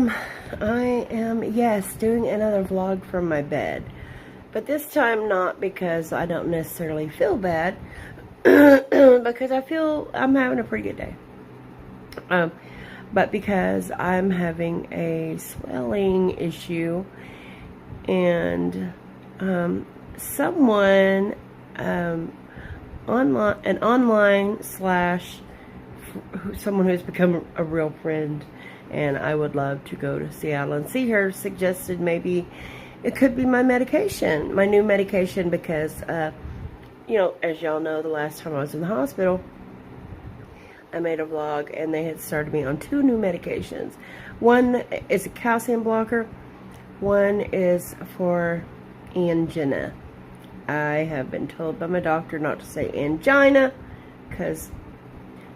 I am, yes, doing another vlog from my bed. But this time not because I don't necessarily feel bad, because I feel I'm having a pretty good day. But because I'm having a swelling issue, and someone, online slash someone who's become a real friend, and I would love to go to Seattle and see her, suggested maybe it could be my medication, my new medication, because, you know, as y'all know, the last time I was in the hospital, I made a vlog, and they had started me on 2 new medications. One is a calcium blocker. One is for angina. I have been told by my doctor not to say angina, because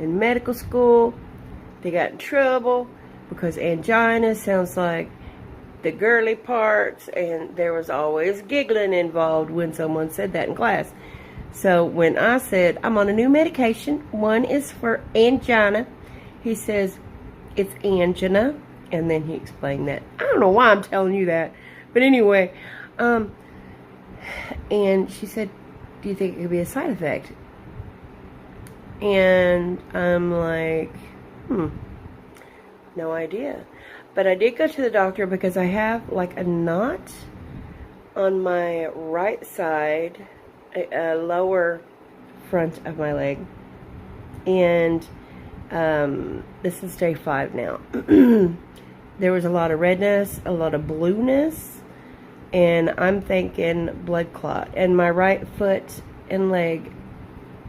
in medical school, they got in trouble because angina sounds like the girly parts, and there was always giggling involved when someone said that in class. So when I said, I'm on a new medication, one is for angina, he says, it's angina, and then he explained that. I don't know why I'm telling you that, but anyway, and she said, do you think it could be a side effect? And I'm like, no idea. But I did go to the doctor because I have like a knot on my right side, a lower front of my leg. And this is day 5 now. There was a lot of redness, a lot of blueness, and I'm thinking blood clot. And my right foot and leg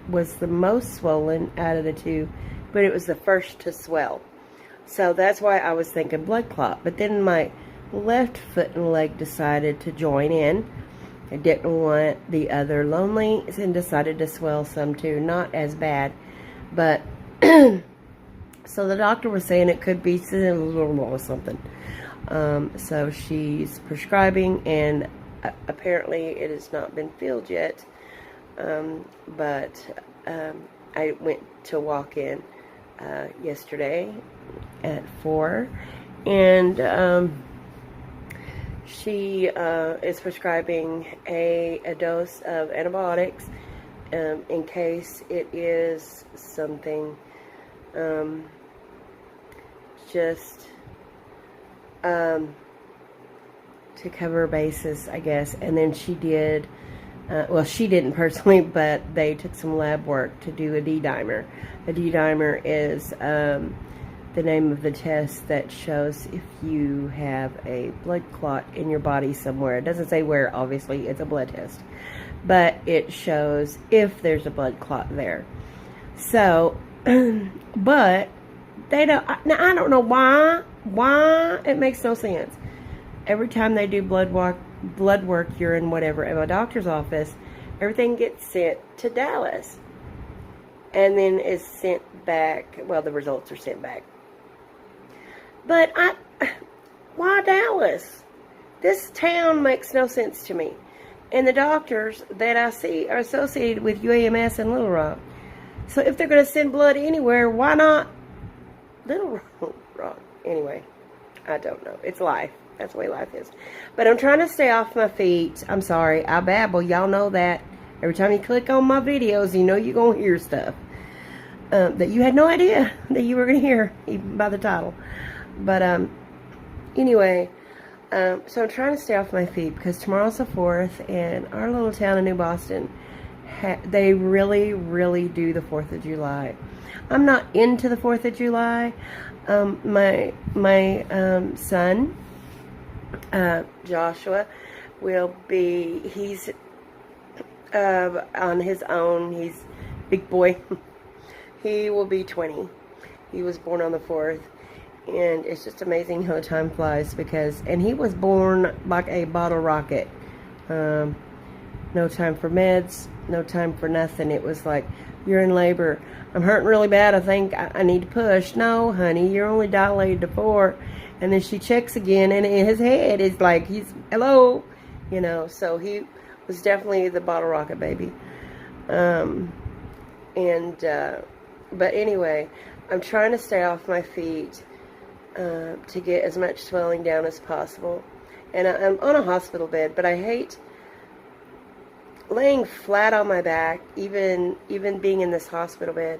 was the most swollen out of the 2, but it was the first to swell. So that's why I was thinking blood clot. But then my left foot and leg decided to join in. I didn't want the other lonely, and decided to swell some too. Not as bad, but so the doctor was saying it could be something. So she's prescribing, and apparently it has not been filled yet. But I went to walk in yesterday at 4, and she is prescribing a dose of antibiotics in case it is something just to cover bases, I guess. And then she did, well, she didn't personally, but they took some lab work to do a D-dimer. A D-dimer is the name of the test that shows if you have a blood clot in your body somewhere. It doesn't say where, obviously, it's a blood test. But it shows if there's a blood clot there. So, but they don't, now I don't know why, it makes no sense. Every time they do blood work, urine, whatever, at my doctor's office, everything gets sent to Dallas. And then is sent back, well, the results are sent back. But why Dallas? This town makes no sense to me. And the doctors that I see are associated with UAMS and Little Rock. So if they're going to send blood anywhere, why not Little Rock? Anyway, I don't know. It's life. That's the way life is. But I'm trying to stay off my feet. I'm sorry. I babble. Y'all know that. Every time you click on my videos, you know you're going to hear stuff that you had no idea that you were going to hear, even by the title. But anyway, so I'm trying to stay off my feet because tomorrow's the 4th, and our little town in New Boston, they really, really do the 4th of July. I'm not into the 4th of July. My son, Joshua, will be, he's on his own. He's big boy. He will be 20. He was born on the 4th. And it's just amazing how the time flies, because, and he was born like a bottle rocket. No time for meds, no time for nothing. It was like, you're in labor. I'm hurting really bad. I think I need to push. No, honey, you're only dilated to 4. And then she checks again, and in his head is like, he's, hello, you know. So he was definitely the bottle rocket baby. But anyway, I'm trying to stay off my feet. to get as much swelling down as possible. And I'm on a hospital bed, but I hate laying flat on my back, even being in this hospital bed,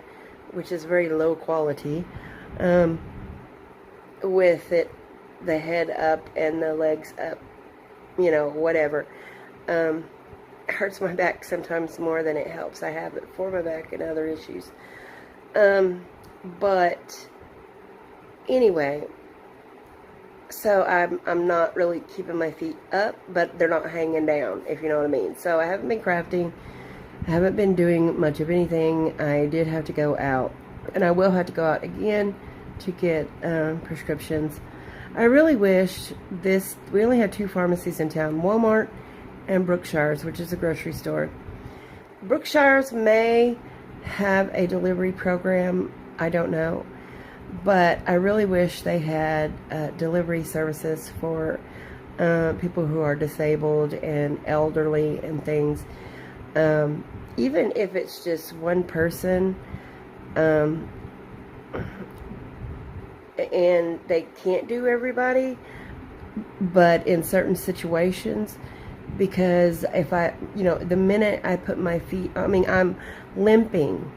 which is very low quality, with the head up and the legs up, whatever. It hurts my back sometimes more than it helps. I have it for my back and other issues. But anyway, so I'm not really keeping my feet up, but they're not hanging down, if you know what I mean. So I haven't been crafting. I haven't been doing much of anything. I did have to go out, and I will have to go out again to get prescriptions. I really wish we only have 2 pharmacies in town, Walmart and Brookshire's, which is a grocery store. Brookshire's may have a delivery program, I don't know, but I really wish they had delivery services for people who are disabled and elderly and things. Even if it's just one person, and they can't do everybody, but in certain situations, because if the minute I put my feet, I'm limping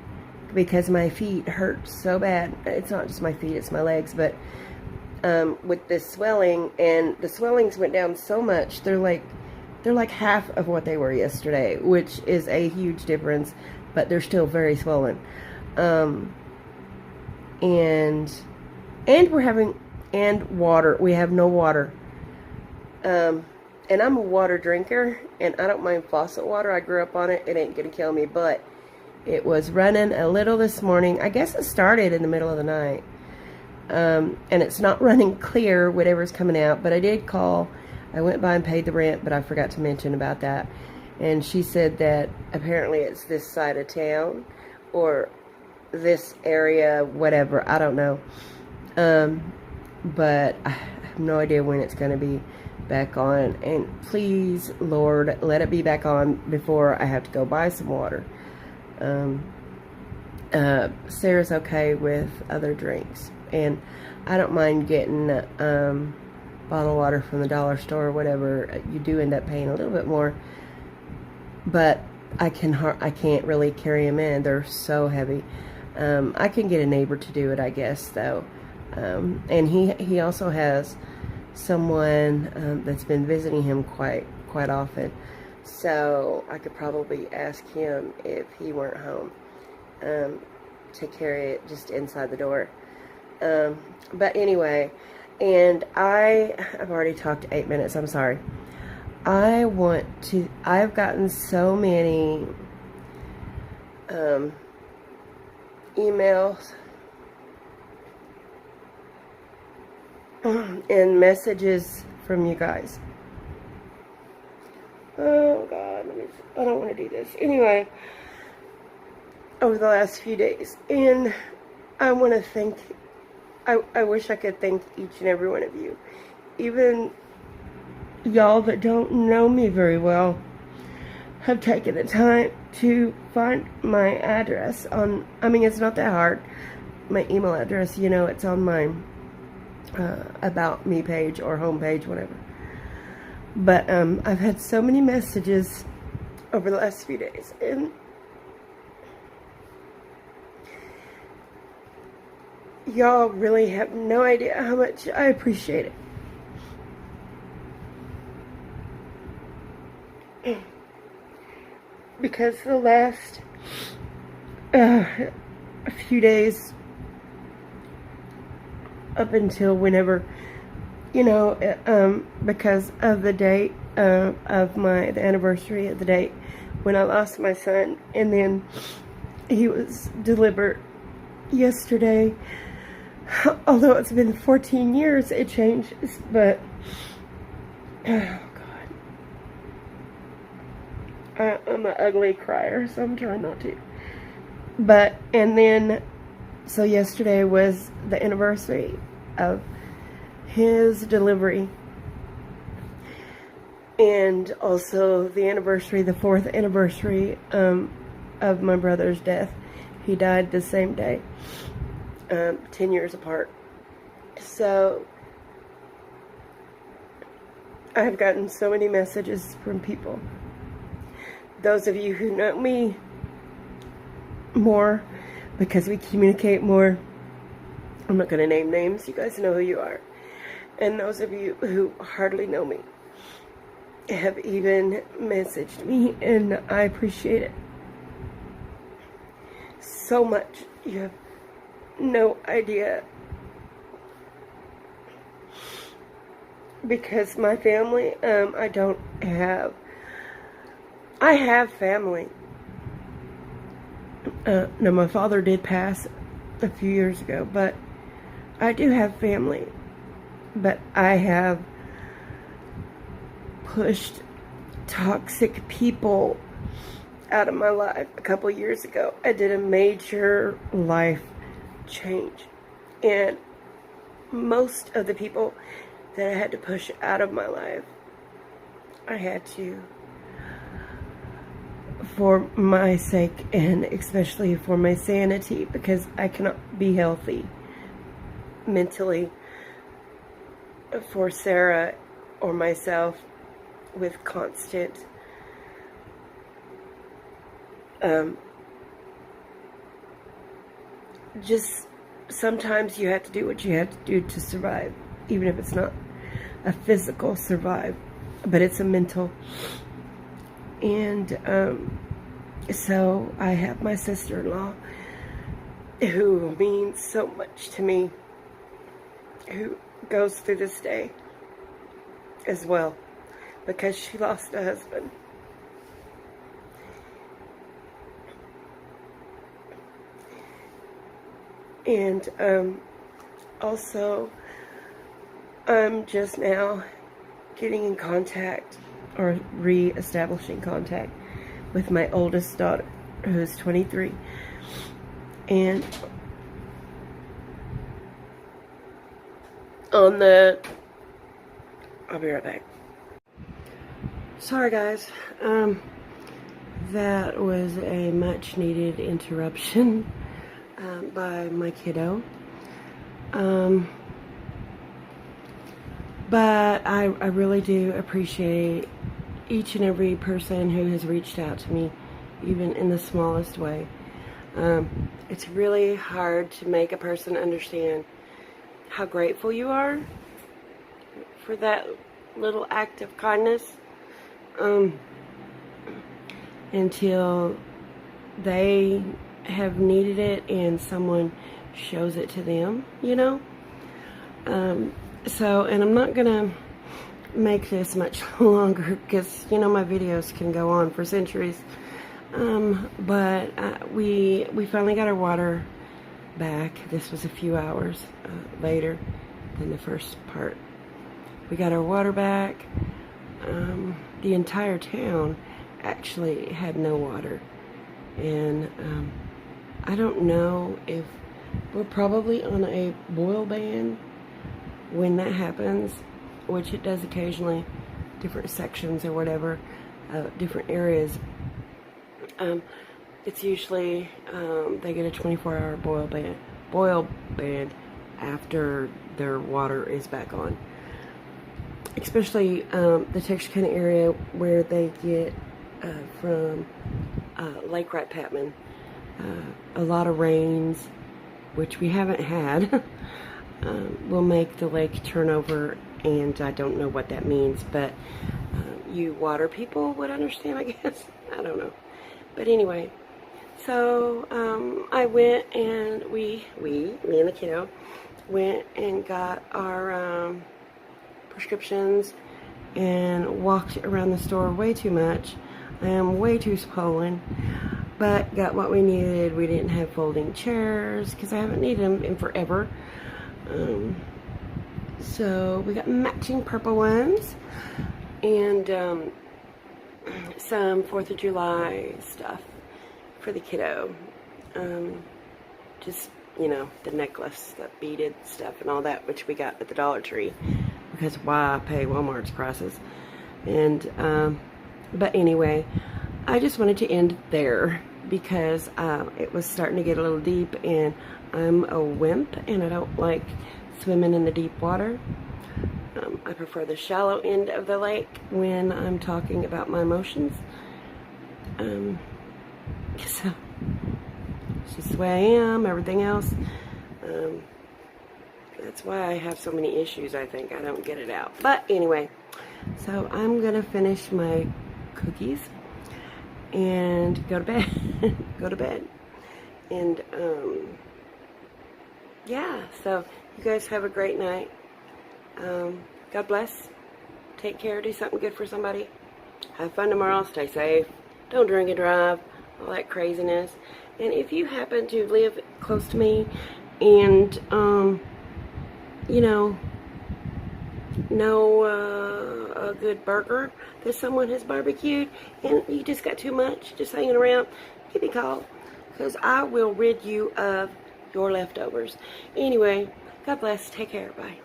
because my feet hurt so bad. It's not just my feet, it's my legs, but with this swelling, and the swellings went down so much, they're like half of what they were yesterday, which is a huge difference, but they're still very swollen. And water. We have no water. And I'm a water drinker, and I don't mind faucet water. I grew up on it. It ain't gonna kill me, but it was running a little this morning. I guess it started in the middle of the night. And it's not running clear, whatever's coming out, but I did call. I went by and paid the rent, but I forgot to mention about that. And she said that apparently it's this side of town, or this area, whatever, I don't know. But I have no idea when it's going to be back on. And please, Lord, let it be back on before I have to go buy some water. Sarah's okay with other drinks, and I don't mind getting bottled water from the dollar store or whatever. You do end up paying a little bit more, but I can't really carry them in. They're so heavy. I can get a neighbor to do it, I guess, though. And he also has someone that's been visiting him quite often, so I could probably ask him if he weren't home to carry it just inside the door. But anyway, and I've already talked 8 minutes. I'm sorry. I've gotten so many emails and messages from you guys. Oh God, I don't want to do this. Anyway, over the last few days, and I want to thank, I wish I could thank each and every one of you. Even y'all that don't know me very well have taken the time to find my address on, it's not that hard. My email address, it's on my About Me page or home page, whatever. But I've had so many messages over the last few days, and y'all really have no idea how much I appreciate it. Because the last few days, up until whenever, because of the date of the anniversary of the date when I lost my son, and then he was delivered yesterday. Although it's been 14 years, it changes, but oh God, I'm an ugly crier, so I'm trying not to. But, and then, so yesterday was the anniversary of his delivery, and also the 4th anniversary of my brother's death. He died the same day, 10 years apart. So I have gotten so many messages from people. Those of you who know me more, because we communicate more, I'm not going to name names, you guys know who you are. And those of you who hardly know me have even messaged me, and I appreciate it so much. You have no idea. Because my family, I have family. No, my father did pass a few years ago, but I do have family. But I have pushed toxic people out of my life a couple years ago. I did a major life change. And most of the people that I had to push out of my life, I had to, for my sake and especially for my sanity, because I cannot be healthy mentally for Sarah or myself with constant just sometimes you have to do what you have to do to survive, even if it's not a physical survive, but it's a mental. And so I have my sister-in-law, who means so much to me, who goes through this day as well, because she lost a husband. And also, I'm just now getting in contact, or re-establishing contact, with my oldest daughter, who's 23. And I'll be right back. Sorry guys, that was a much needed interruption by my kiddo. But I really do appreciate each and every person who has reached out to me, even in the smallest way. It's really hard to make a person understand how grateful you are for that little act of kindness, until they have needed it and someone shows it to them, you know? So, and I'm not gonna make this much longer, because, you know, my videos can go on for centuries. But we finally got our water back. This was a few hours later than the first part. We got our water back. The entire town actually had no water. And I don't know if we're probably on a boil ban when that happens, which it does occasionally, different sections or whatever, different areas. It's usually they get a 24-hour boil ban after their water is back on. Especially the Texarkana area where they get from Lake Rat-Patman. A lot of rains, which we haven't had, will make the lake turn over, and I don't know what that means, but you water people would understand, I guess. I don't know. But anyway, so I went and me and the kiddo, went and got our prescriptions and walked around the store way too much. I am way too swollen, but got what we needed. We didn't have folding chairs because I haven't needed them in forever. So we got matching purple ones and some 4th of July stuff for the kiddo. Just, you know, the necklace, the beaded stuff and all that, which we got at the Dollar Tree, because why pay Walmart's prices? And but anyway, I just wanted to end there because it was starting to get a little deep, and I'm a wimp and I don't like swimming in the deep water. I prefer the shallow end of the lake when I'm talking about my emotions. So, it's just the way I am, everything else. That's why I have so many issues, I think. I don't get it out. But anyway, so I'm going to finish my cookies and go to bed. Go to bed. And, yeah, so you guys have a great night. God bless. Take care. Do something good for somebody. Have fun tomorrow. Stay safe. Don't drink and drive. All that craziness. And if you happen to live close to me and, you know a good burger that someone has barbecued and you just got too much just hanging around, give me a call, because I will rid you of your leftovers. Anyway, God bless. Take care. Bye.